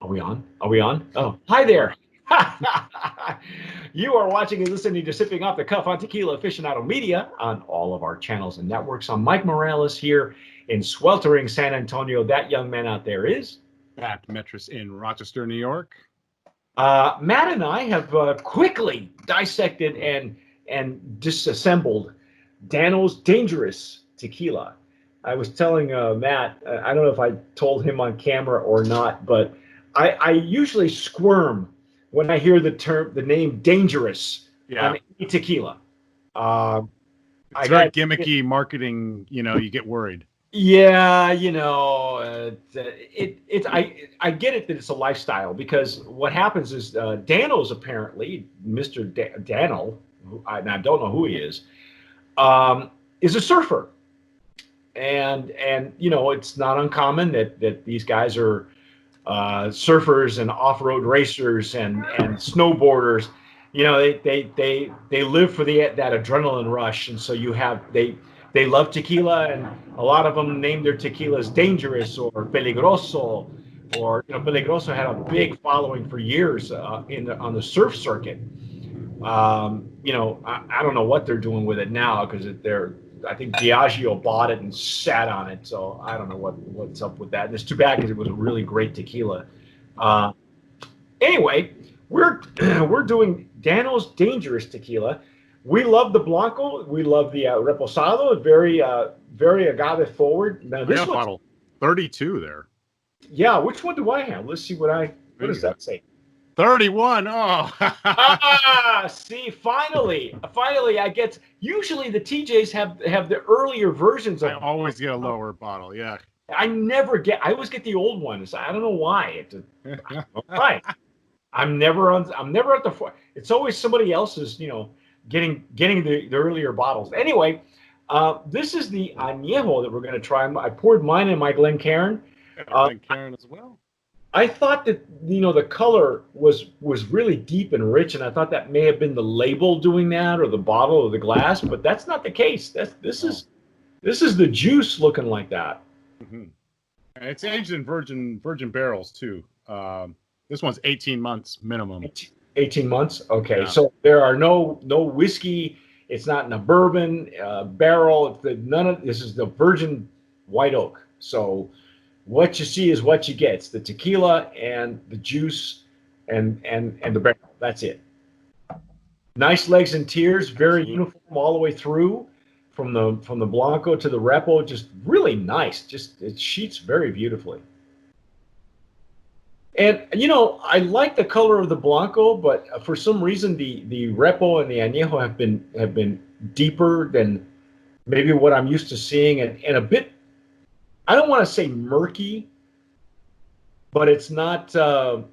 Are we on? Are we on? Oh, hi there. You are watching and listening to Sipping Off the Cuff on Tequila Aficionado Media on all of our channels and networks. I'm Mike Morales here in sweltering San Antonio. That young man out there is Pat Metris in Rochester, New York. Matt and I have quickly dissected and disassembled Dano's Dangerous Tequila. I was telling Matt, I don't know if I told him on camera or not, but I usually squirm when I hear the name Dangerous on any tequila. It's very gimmicky marketing. You get worried. Yeah, I get it that it's a lifestyle because what happens is Dano's apparently Mr. Dano, I don't know who he is a surfer, and it's not uncommon that these guys are surfers and off-road racers and snowboarders. They live for that adrenaline rush, and so they love tequila, and a lot of them name their tequilas Dangerous or Peligroso, or Peligroso had a big following for years on the surf circuit. I don't know what they're doing with it now because I think Diageo bought it and sat on it, so I don't know what's up with that. And it's too bad because it was a really great tequila. Anyway, we're doing Dano's Dangerous Tequila. We love the Blanco. We love the Reposado. Very agave forward. Now this bottle 32 there. Yeah, which one do I have? Let's see what does that say? 31. Oh. See, finally I get. Usually the TJs have the earlier versions of. I always get a lower bottle. Yeah. I always get the old ones. I don't know why. Right. I'm never at the. It's always somebody else's. Getting the earlier bottles. Anyway, this is the Anejo that we're going to try. I poured mine in my Glencairn. Glencairn as well. I thought that the color was really deep and rich, and I thought that may have been the label doing that, or the bottle, or the glass, but that's not the case. This is the juice looking like that. Mm-hmm. And it's aged in virgin barrels too. This one's 18 months minimum. 18 months. Okay, yeah. So there are no whiskey. It's not in a bourbon barrel. This is the virgin white oak. So what you see is what you get. It's the tequila and the juice and the barrel. That's it. Nice legs and tiers, very uniform all the way through, from the Blanco to the Repo. Just really nice. Just it sheets very beautifully. And I like the color of the Blanco, but for some reason the Repo and the Anejo have been deeper than maybe what I'm used to seeing, and a bit. I don't want to say murky, but it's not. Even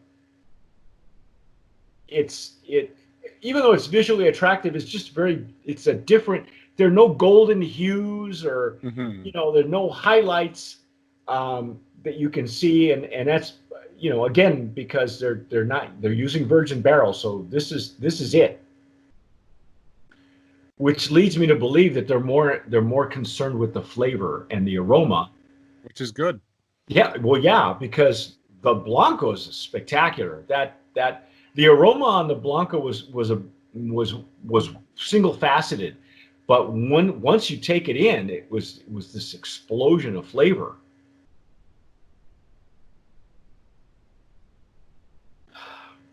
though it's visually attractive, it's just it's a different. There are no golden hues, or there are no highlights that you can see, and that's again because they're using virgin barrels, so this is it. Which leads me to believe that they're more concerned with the flavor and the aroma. Which is good. Yeah, well, yeah, because the Blanco is spectacular. That the aroma on the Blanco was single faceted, but once you take it in, it was this explosion of flavor.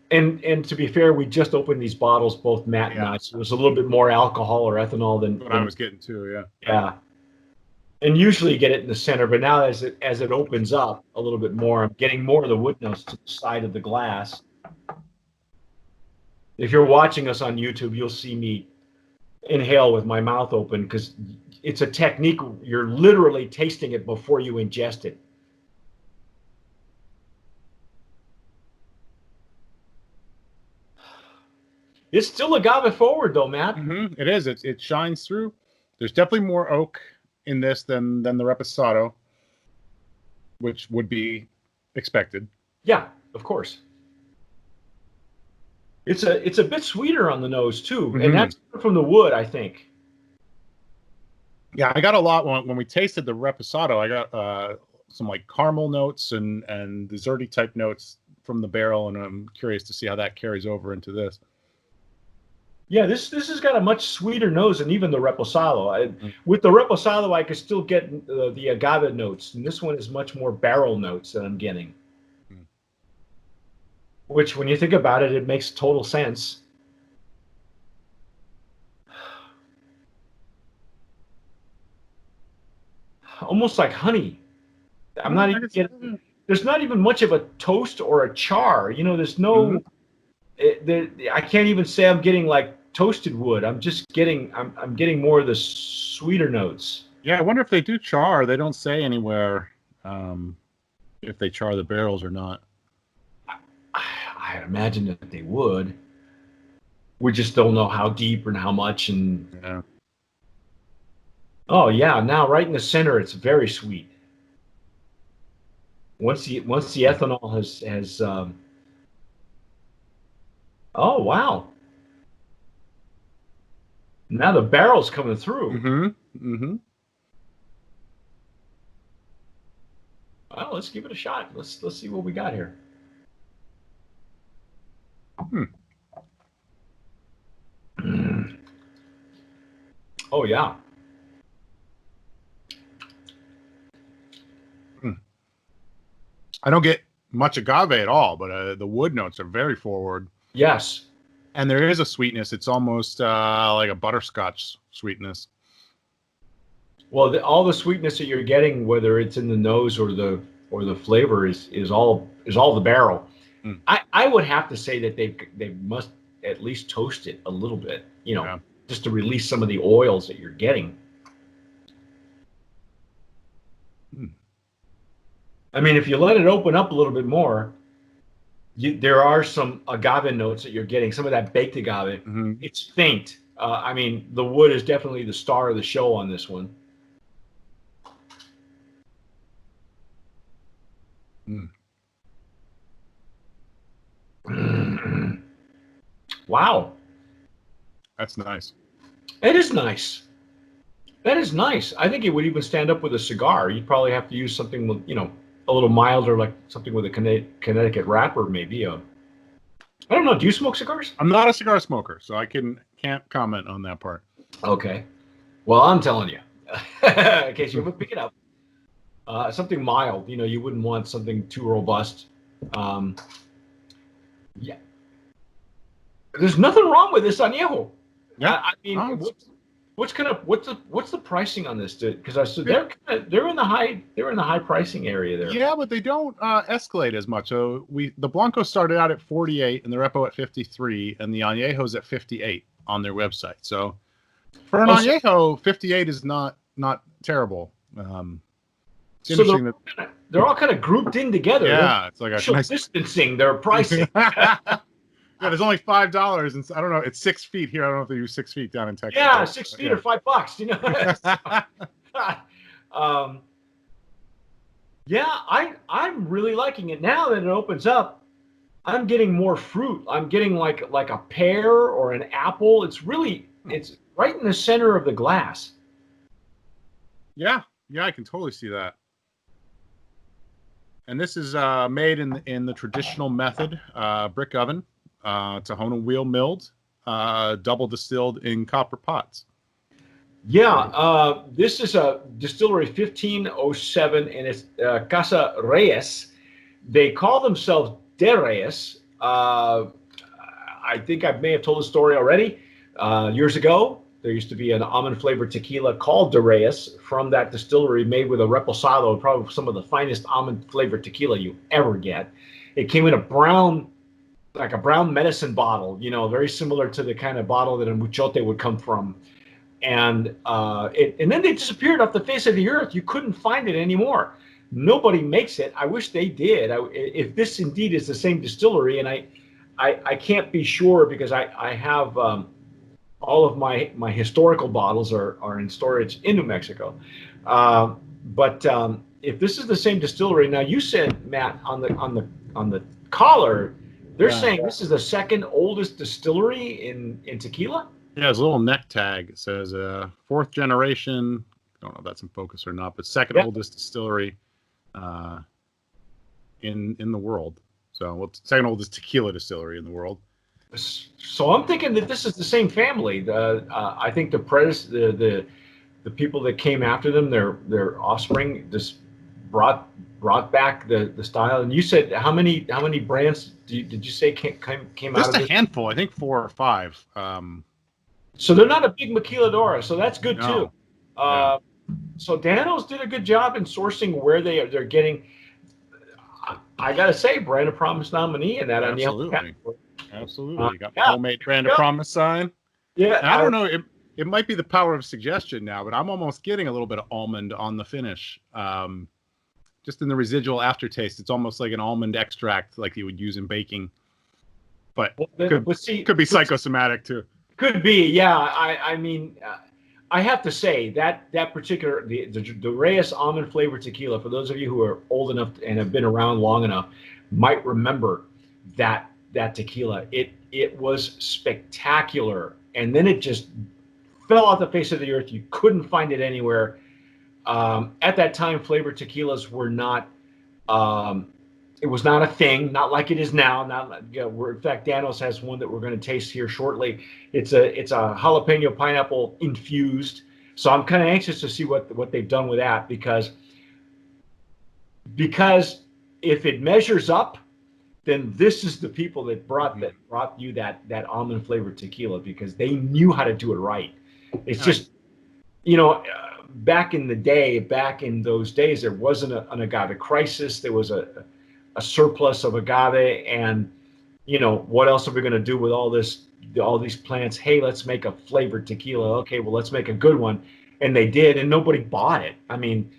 And to be fair, we just opened these bottles, both Matt and I, so it was a little bit more alcohol or ethanol than I was getting to. Yeah. Yeah. And usually you get it in the center, but now as it opens up a little bit more, I'm getting more of the wood notes to the side of the glass. If you're watching us on YouTube, you'll see me inhale with my mouth open because it's a technique. You're literally tasting it before you ingest it. It's still agave forward, though, Matt. Mm-hmm. It is. It shines through. There's definitely more oak in this than the Reposado, which would be expected. Yeah, of course. It's a bit sweeter on the nose too, and that's from the wood, I think. Yeah, I got a lot when we tasted the Reposado. I got some like caramel notes and desserty type notes from the barrel, and I'm curious to see how that carries over into this. Yeah, this has got a much sweeter nose than even the Reposado. With the Reposado, I could still get the agave notes, and this one is much more barrel notes that I'm getting. Mm. Which, when you think about it, it makes total sense. Almost like honey. I'm not even getting. There's not even much of a toast or a char. You know, there's no. I can't even say I'm getting like toasted wood. I'm just getting. I'm getting more of the sweeter notes. Yeah, I wonder if they do char. They don't say anywhere if they char the barrels or not. I imagine that they would. We just don't know how deep and how much. And yeah. Oh yeah, now right in the center, it's very sweet. Once the ethanol has oh wow. Now the barrel's coming through. Mm-hmm. Mm-hmm. Well, let's give it a shot. Let's see what we got here. Oh yeah. I don't get much agave at all, but the wood notes are very forward. Yes. And there is a sweetness. It's almost like a butterscotch sweetness. Well, all the sweetness that you're getting, whether it's in the nose or the flavor, is all the barrel. Mm. I would have to say that they must at least toast it a little bit, you know, Yeah. just to release some of the oils that you're getting. Mm. I mean, if you let it open up a little bit more, there are some agave notes that you're getting, some of that baked agave. Mm-hmm. It's faint. I mean, the wood is definitely the star of the show on this one. Mm. Wow. That's nice. It is nice. That is nice. I think it would even stand up with a cigar. You'd probably have to use something with, you know, a little milder, like something with a Connecticut wrapper, maybe. I don't know. Do you smoke cigars? I'm not a cigar smoker, so I can't comment on that part. Okay. Well, I'm telling you, in case you would pick it up, something mild. You know, you wouldn't want something too robust. Yeah. There's nothing wrong with this Anejo. Yeah. I mean, what's the pricing on this? Because I said they're in the high pricing area there. Yeah, but they don't escalate as much. So the Blanco started out at 48 and the Repo at 53, and the Añejo's at 58 on their website. So for an Añejo, 58 is not terrible. It's interesting that they're all kind of grouped in together. Yeah, it's like a nice distancing their pricing. Yeah, there's only $5, and I don't know. It's 6 feet here. I don't know if they use 6 feet down in Texas. Yeah, 6 feet or $5. You know. Yeah, I'm really liking it now that it opens up. I'm getting more fruit. I'm getting like a pear or an apple. It's right in the center of the glass. Yeah, I can totally see that. And this is made in the traditional method, brick oven. Tahona wheel milled, double distilled in copper pots. Yeah, this is a distillery 1507, and it's Casa Reyes. They call themselves De Reyes. I think I may have told the story already. Years ago, there used to be an almond flavored tequila called De Reyes from that distillery, made with a reposado, probably some of the finest almond flavored tequila you ever get. It came in a brown medicine bottle, you know, very similar to the kind of bottle that a muchote would come from. And then they disappeared off the face of the earth. You couldn't find it anymore. Nobody makes it. I wish they did. If this indeed is the same distillery, and I can't be sure because I have all of my historical bottles are in storage in New Mexico. But if this is the same distillery, now you said, Matt, on the collar, they're saying this is the second oldest distillery in tequila. Yeah, there's a little neck tag. It says 4th generation. I don't know if that's in focus or not, but second oldest distillery in the world. So, well, second oldest tequila distillery in the world. So I'm thinking that this is the same family. I think the people that came after them, their offspring, just brought back the style. And you said how many brands did you say came out Just of a this? handful, I think 4 or 5. So they're not a big maquiladora, so that's good No. too. Yeah. So Dano's did a good job in sourcing where they're getting. I gotta say, Brand of Promise nominee in that Absolutely. Absolutely. You got yeah. homemade Brand of Promise sign. Yeah, And I don't know, it might be the power of suggestion now, but I'm almost getting a little bit of almond on the finish. Just in the residual aftertaste, it's almost like an almond extract, like you would use in baking. But could be psychosomatic too. Could be, yeah. I mean, I have to say that particular the Reyes almond flavored tequila. For those of you who are old enough and have been around long enough, might remember that tequila. It was spectacular, and then it just fell off the face of the earth. You couldn't find it anywhere. At that time, flavored tequilas were not. It was not a thing, not like it is now. Not, in fact, Dano's has one that we're going to taste here shortly. It's a jalapeno pineapple infused. So I'm kind of anxious to see what they've done with that because if it measures up, then this is the people that brought you that almond flavored tequila because they knew how to do it right. It's just, back in the day, back in those days, there wasn't an agave crisis. There was a surplus of agave, and what else are we going to do with all these plants? Hey, let's make a flavored tequila. Okay, well, let's make a good one, and they did, and nobody bought it. I mean,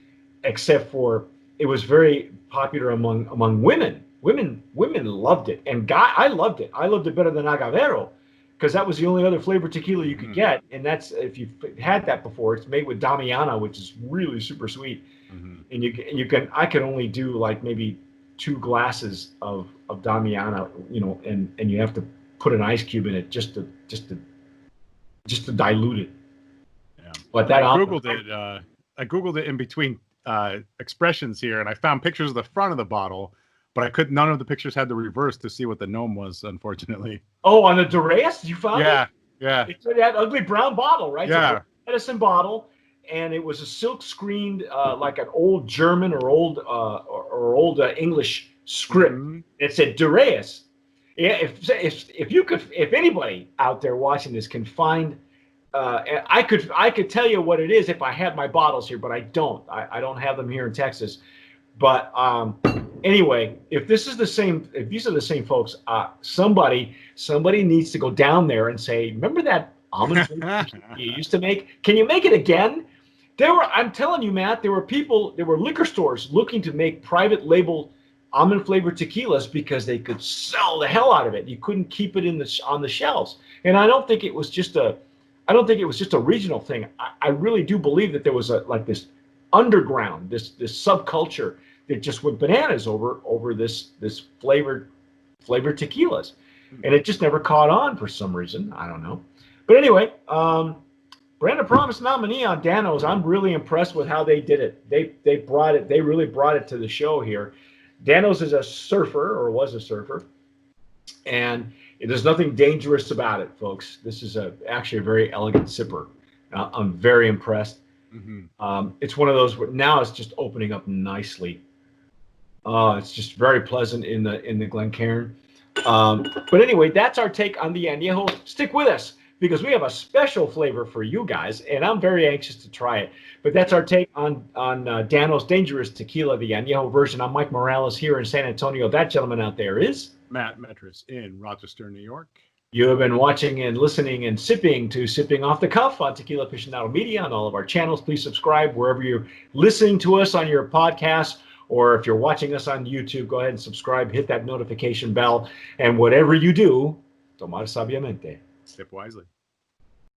except for it was very popular among women. Women loved it, and I loved it. I loved it better than Agavero because that was the only other flavored tequila you could get, and that's if you've had that before. It's made with Damiana, which is really super sweet, and I can only do like maybe 2 glasses of Damiana, and you have to put an ice cube in it just to dilute it. Yeah. But I googled it in between expressions here, and I found pictures of the front of the bottle, but none of the pictures had the reverse to see what the gnome was, unfortunately. Oh, on the Duras, you found it? Yeah. It's that ugly brown bottle, right? Yeah. It's a medicine bottle, and it was a silk screened, like an old German or old English script. It said Duras. Yeah, if anybody out there watching this can find, I could tell you what it is if I had my bottles here, but I don't. I don't have them here in Texas. But anyway, if these are the same folks, somebody needs to go down there and say, remember that almond flavor you used to make? Can you make it again? I'm telling you, Matt, there were liquor stores looking to make private label almond flavored tequilas because they could sell the hell out of it. You couldn't keep it on the shelves. And I don't think it was just a regional thing. I really do believe that there was this underground, this subculture that just went bananas over this flavored tequilas, and it just never caught on for some reason. I don't know, but anyway, Brand of Promise nominee on Dano's. I'm really impressed with how they did it. They really brought it to the show here. Dano's is a surfer, or was a surfer, and there's nothing dangerous about it, folks. This is actually a very elegant sipper. I'm very impressed. It's one of those where now it's just opening up nicely. It's just very pleasant in the Glencairn. But anyway, that's our take on the Anejo. Stick with us because we have a special flavor for you guys, and I'm very anxious to try it. But that's our take on Dano's Dangerous Tequila, the Anejo version. I'm Mike Morales here in San Antonio. That gentleman out there is Matt Metris in Rochester, New York. You have been watching and listening and sipping to Sipping Off the Cuff on Tequila Aficionado Media on all of our channels. Please subscribe wherever you're listening to us on your podcast, or if you're watching us on YouTube, go ahead and subscribe, hit that notification bell, and whatever you do, tomar sabiamente. Sip wisely.